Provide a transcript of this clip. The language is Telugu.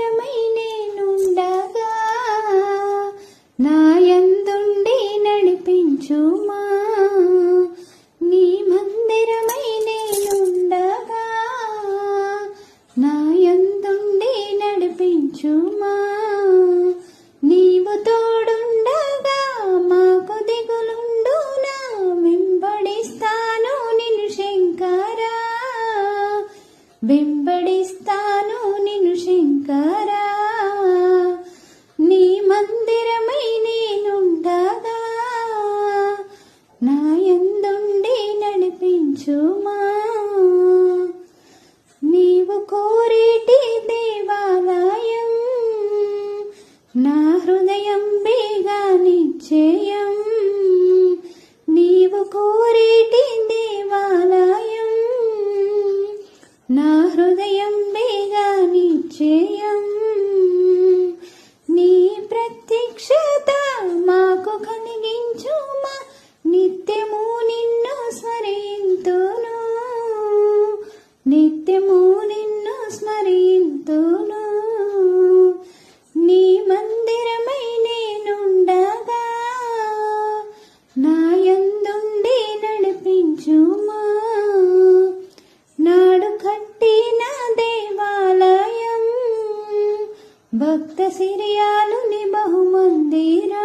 మందిరమై నేనుండగా నాయందుండి నడిపించుమా. నీ మందిరమై నేనుండగా నాయందుండి నడిపించుమా. నీవు తోడుండగా మాకు దిగులుండునా. వెంబడిస్తాను నిన్ను శంకరా, వెంబడిస్తాను నిన్ను శంకరా. నీ మందిరమై నేనుండగా నాయందుండి నడిపించుమా. నీవు కోరేటి దేవాలయం నా హృదయం బేగా నిశ్చయం. నీవు కోరేటి దేవాలయం నా హృదయం బేగా నిశ్చయం. నీ ప్రత్యక్షత మాకు కలిగించుమా. నిత్యము నిన్ను స్మరింతును, నిత్యము నిన్ను స్మరింతును. నీ మందిరమై నేనుండగా నాయందుండి నడిపించుమా. నాడు కట్టిన దేవాలయం భక్త సిరియాలుని బహుమందిరం